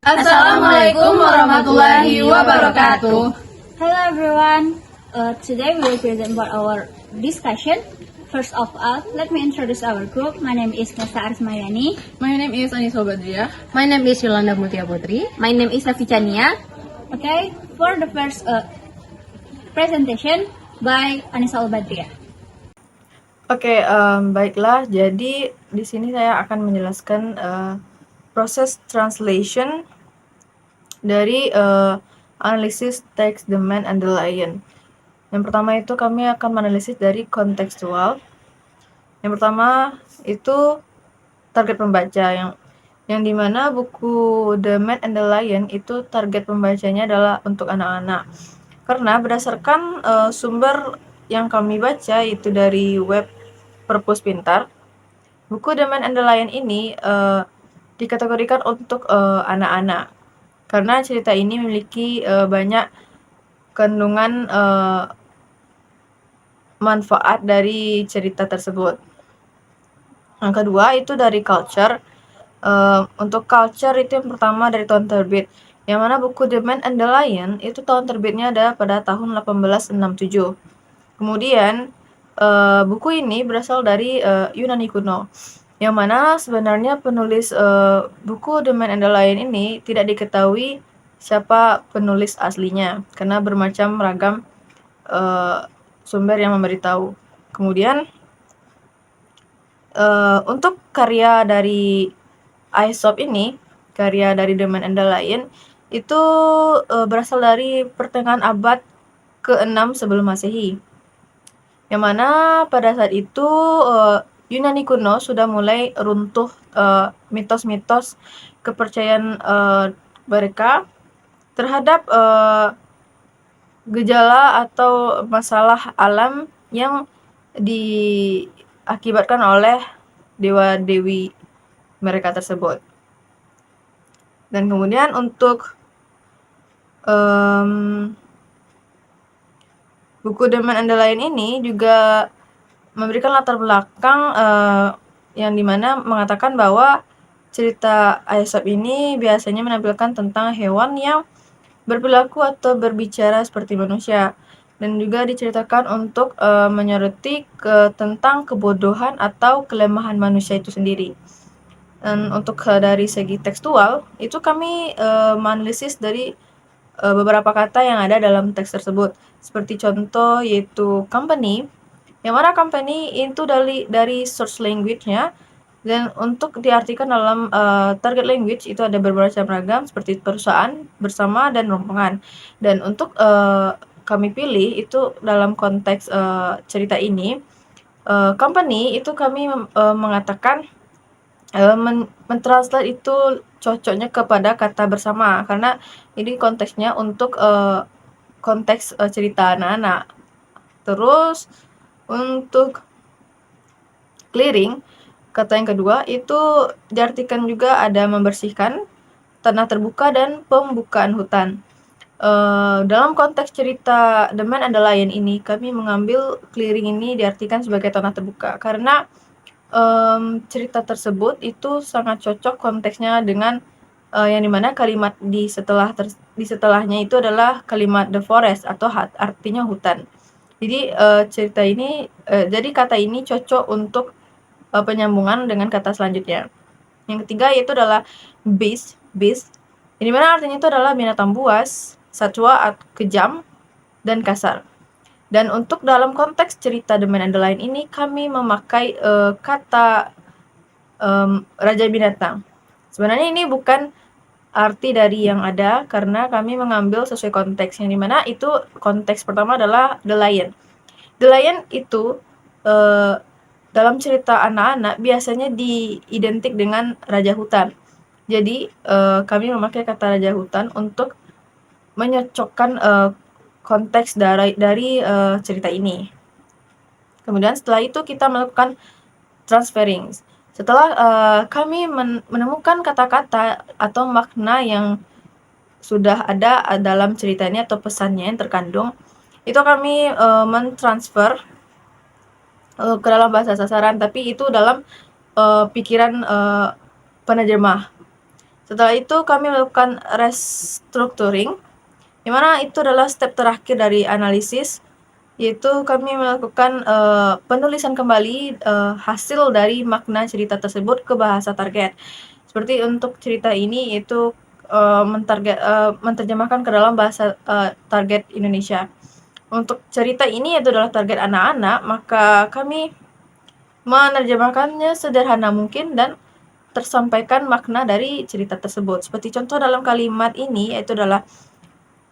Assalamualaikum warahmatullahi wabarakatuh. Hello everyone. Today we will present about our discussion. First of all, let me introduce our group. My name is Nesa Arismayani. My name is Anissa Badriah. My name is Yolanda Mutia Putri. My name is Nafichania. Okay, for the first presentation by Anissa Badriah. Oke, baiklah. Jadi di sini saya akan menjelaskan proses translation dari analisis teks The Man and the Lion. Yang pertama itu kami akan menganalisis dari kontekstual. Yang pertama itu target pembaca yang dimana buku The Man and the Lion itu target pembacanya adalah untuk anak-anak. Karena berdasarkan sumber yang kami baca itu dari web Perpus Pintar, buku The Man and the Lion ini dikategorikan untuk anak-anak karena cerita ini memiliki banyak kandungan manfaat dari cerita tersebut. Yang kedua itu dari culture. Untuk culture itu yang pertama dari tahun terbit, yang mana buku The Man and the Lion itu tahun terbitnya ada pada tahun 1867. Kemudian buku ini berasal dari Yunani kuno, yang mana sebenarnya penulis buku The Man and the Lion ini tidak diketahui siapa penulis aslinya karena bermacam ragam sumber yang memberitahu. Kemudian untuk karya dari Aesop ini, karya dari The Man and the Lion itu berasal dari pertengahan abad ke-6 sebelum Masehi. Yang mana pada saat itu Yunani kuno sudah mulai runtuh mitos-mitos kepercayaan mereka terhadap gejala atau masalah alam yang diakibatkan oleh dewa-dewi mereka tersebut. Dan kemudian untuk buku The Man and the Lion ini juga memberikan latar belakang yang dimana mengatakan bahwa cerita Aesop ini biasanya menampilkan tentang hewan yang berperilaku atau berbicara seperti manusia, dan juga diceritakan untuk menyoroti tentang kebodohan atau kelemahan manusia itu sendiri. Dan untuk dari segi tekstual itu kami menganalisis dari beberapa kata yang ada dalam teks tersebut, seperti contoh yaitu company, yang mana company itu dari source language-nya, dan untuk diartikan dalam target language itu ada bermacam ragam seperti perusahaan, bersama, dan rombongan. Dan untuk kami pilih itu dalam konteks cerita ini, company itu kami mengatakan mentranslate itu cocoknya kepada kata bersama, karena ini konteksnya untuk konteks cerita anak-anak. Terus untuk clearing, kata yang kedua itu diartikan juga ada membersihkan, tanah terbuka, dan pembukaan hutan. Dalam konteks cerita The Man and the Lion ini, kami mengambil clearing ini diartikan sebagai tanah terbuka karena cerita tersebut itu sangat cocok konteksnya dengan yang dimana kalimat di setelahnya itu adalah kalimat the forest atau artinya hutan. Jadi jadi kata ini cocok untuk penyambungan dengan kata selanjutnya. Yang ketiga yaitu adalah beast, yang dimana artinya itu adalah binatang buas, satwa kejam, dan kasar. Dan untuk dalam konteks cerita The Man and the Lion ini kami memakai kata raja binatang. Sebenarnya ini bukan arti dari yang ada karena kami mengambil sesuai konteks, yang dimana itu konteks pertama adalah The Lion. The Lion itu dalam cerita anak-anak biasanya diidentik dengan raja hutan. Jadi kami memakai kata raja hutan untuk menyocokkan konteks dari cerita ini. Kemudian setelah itu kita melakukan transferring. Setelah kami menemukan kata-kata atau makna yang sudah ada dalam cerita ini atau pesannya yang terkandung, itu kami mentransfer ke dalam bahasa sasaran, tapi itu dalam pikiran penerjemah. Setelah itu kami melakukan restructuring, di mana itu adalah step terakhir dari analisis, yaitu kami melakukan penulisan kembali hasil dari makna cerita tersebut ke bahasa target. Seperti untuk cerita ini itu menerjemahkan ke dalam bahasa target Indonesia. Untuk cerita ini itu adalah target anak-anak, maka kami menerjemahkannya sederhana mungkin dan tersampaikan makna dari cerita tersebut. Seperti contoh dalam kalimat ini, yaitu adalah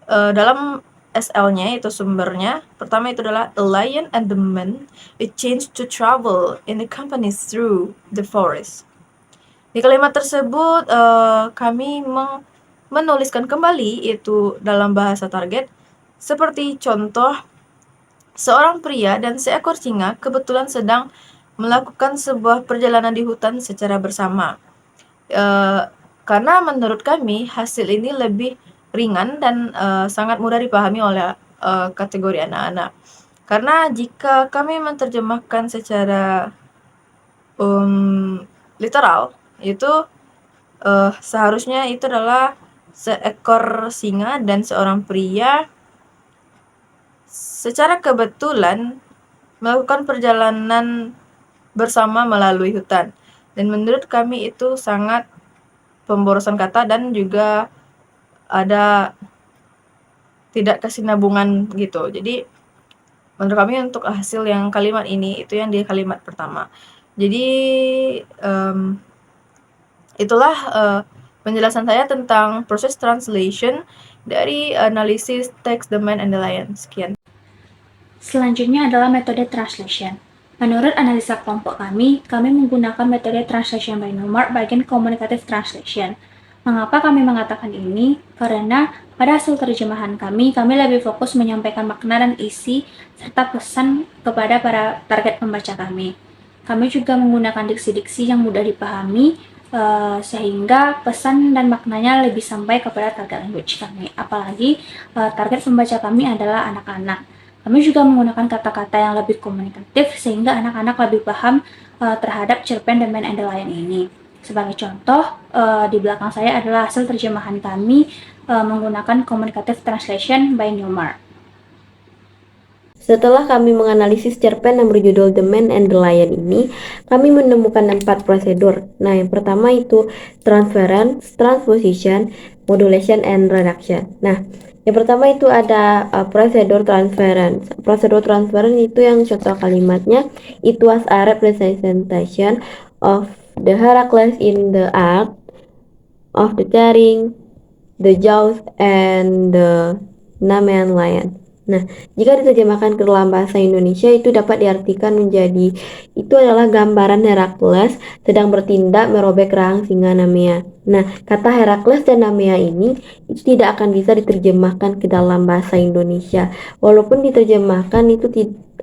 dalam SL-nya, itu sumbernya. Pertama itu adalah a lion and the man it changed to travel in the company through the forest. Di kalimat tersebut kami menuliskan kembali itu dalam bahasa target, seperti contoh, seorang pria dan seekor singa kebetulan sedang melakukan sebuah perjalanan di hutan secara bersama. Karena menurut kami hasil ini lebih ringan dan sangat mudah dipahami oleh kategori anak-anak. Karena jika kami menerjemahkan secara literal, itu seharusnya itu adalah seekor singa dan seorang pria secara kebetulan melakukan perjalanan bersama melalui hutan. Dan menurut kami itu sangat pemborosan kata dan juga ada tidak kesinambungan gitu. Jadi menurut kami untuk hasil yang kalimat ini itu yang di kalimat pertama. Jadi itulah penjelasan saya tentang proses translation dari analisis teks The Man and the Lion. Sekian. Selanjutnya adalah metode translation. Menurut analisa kelompok kami menggunakan metode translation by Newmark bagian communicative translation. Mengapa kami mengatakan ini? Karena pada hasil terjemahan kami lebih fokus menyampaikan makna dan isi serta pesan kepada para target pembaca kami. Kami juga menggunakan diksi-diksi yang mudah dipahami sehingga pesan dan maknanya lebih sampai kepada target language kami. Apalagi target pembaca kami adalah anak-anak. Kami juga menggunakan kata-kata yang lebih komunikatif sehingga anak-anak lebih paham terhadap cerpen The Man and the Lion ini. Sebagai contoh, di belakang saya adalah hasil terjemahan kami menggunakan communicative translation by Newmark. Setelah kami menganalisis cerpen yang berjudul The Man and the Lion ini, kami menemukan 4 prosedur. Nah, yang pertama itu transference, transposition, modulation, and reduction. Nah, yang pertama itu ada prosedur transference. Prosedur transference itu yang contoh kalimatnya, it was a representation of the Heracles in the act of the tearing the jaws and the Nemean lion. Nah, jika diterjemahkan ke dalam bahasa Indonesia itu dapat diartikan menjadi itu adalah gambaran Herakles sedang bertindak merobek rahang singa Nemea. Nah, kata Herakles dan Nemea ini itu tidak akan bisa diterjemahkan ke dalam bahasa Indonesia. Walaupun diterjemahkan itu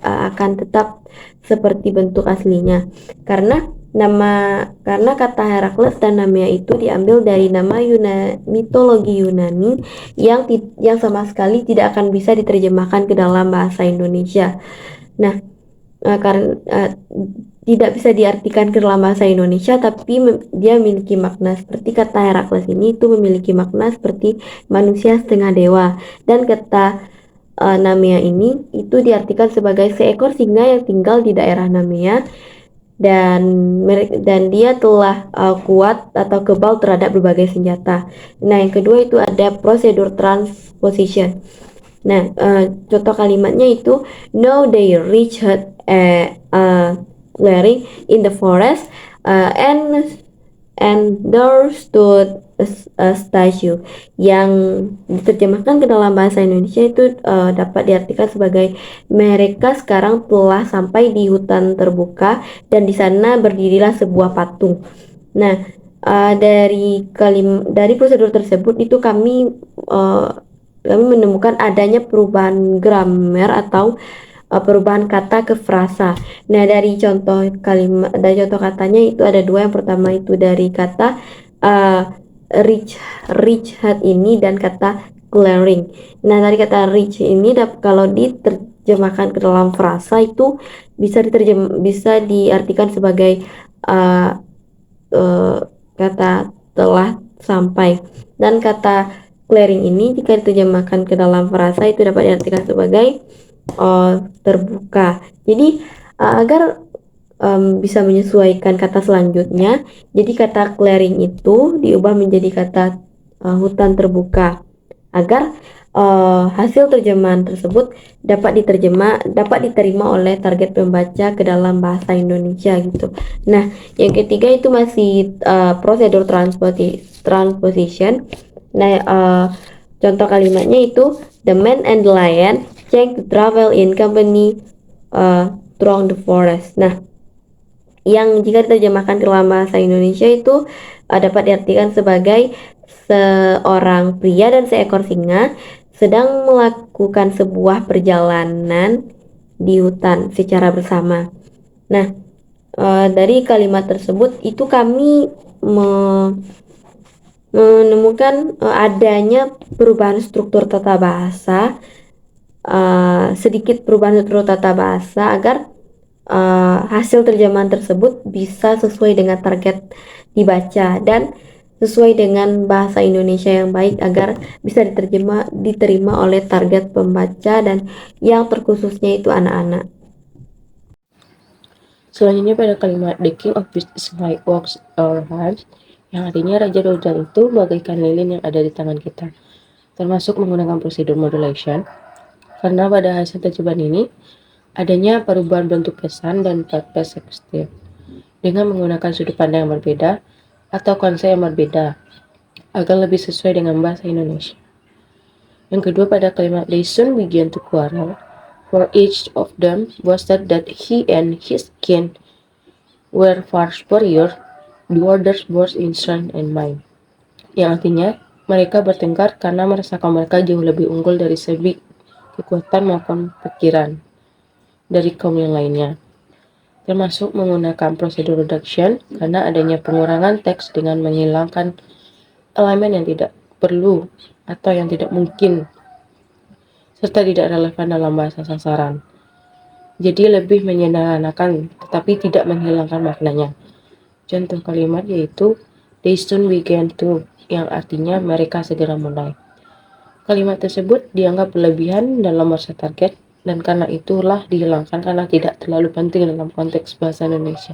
akan tetap seperti bentuk aslinya. Karena kata Herakles dan Nemea itu diambil dari nama mitologi Yunani yang sama sekali tidak akan bisa diterjemahkan ke dalam bahasa Indonesia. Nah, karena tidak bisa diartikan ke dalam bahasa Indonesia, tapi dia memiliki makna seperti kata Herakles ini itu memiliki makna seperti manusia setengah dewa, dan kata Nemea ini itu diartikan sebagai seekor singa yang tinggal di daerah Nemea dan dia telah kuat atau kebal terhadap berbagai senjata. Nah, yang kedua itu ada prosedur transposition. Nah, contoh kalimatnya itu now they reached clearing in the forest and there stood a statue, yang diterjemahkan ke dalam bahasa Indonesia itu dapat diartikan sebagai mereka sekarang telah sampai di hutan terbuka dan di sana berdirilah sebuah patung. Nah, dari prosedur tersebut itu kami menemukan adanya perubahan grammar atau perubahan kata ke frasa. Nah, dari contoh katanya itu ada dua. Yang pertama itu dari kata reach ini dan kata clearing. Nah, dari kata reach ini kalau diterjemahkan ke dalam frasa itu bisa diartikan sebagai kata telah sampai. Dan kata clearing ini jika diterjemahkan ke dalam frasa itu dapat diartikan sebagai terbuka. Jadi agar bisa menyesuaikan kata selanjutnya, jadi kata clearing itu diubah menjadi kata hutan terbuka agar hasil terjemahan tersebut dapat diterima oleh target pembaca ke dalam bahasa Indonesia gitu. Nah, yang ketiga itu masih prosedur transposition. Nah, contoh kalimatnya itu the man and the lion change to travel in company through the forest. Nah, yang jika diterjemahkan ke dalam bahasa Indonesia itu dapat diartikan sebagai seorang pria dan seekor singa sedang melakukan sebuah perjalanan di hutan secara bersama. Nah, dari kalimat tersebut itu kami menemukan adanya perubahan struktur tata bahasa, sedikit perubahan struktur tata bahasa agar hasil terjemahan tersebut bisa sesuai dengan target dibaca dan sesuai dengan bahasa Indonesia yang baik agar bisa diterima oleh target pembaca dan yang terkhususnya itu anak-anak. Selanjutnya pada kalimat the king of beasts is like ox or hives, yang artinya raja hutan itu bagaikan lilin yang ada di tangan kita, termasuk menggunakan prosedur modulation, karena pada hasil terjemahan ini adanya perubahan bentuk pesan dan perspektif dengan menggunakan sudut pandang yang berbeda atau konsep yang berbeda agar lebih sesuai dengan bahasa Indonesia. Yang kedua pada kalimat they soon began to quarrel, for each of them boasted that he and his kin were far superior, the others boast in strength and might. Yang artinya mereka bertengkar karena merasakan mereka jauh lebih unggul dari segi kekuatan maupun pikiran dari kaum yang lainnya, termasuk menggunakan prosedur reduction karena adanya pengurangan teks dengan menghilangkan elemen yang tidak perlu atau yang tidak mungkin serta tidak relevan dalam bahasa sasaran. Jadi lebih menyederhanakan tetapi tidak menghilangkan maknanya. Contoh kalimat yaitu they soon began to, yang artinya mereka segera mulai. Kalimat tersebut dianggap berlebihan dalam bahasa target dan karena itulah dihilangkan karena tidak terlalu penting dalam konteks bahasa Indonesia.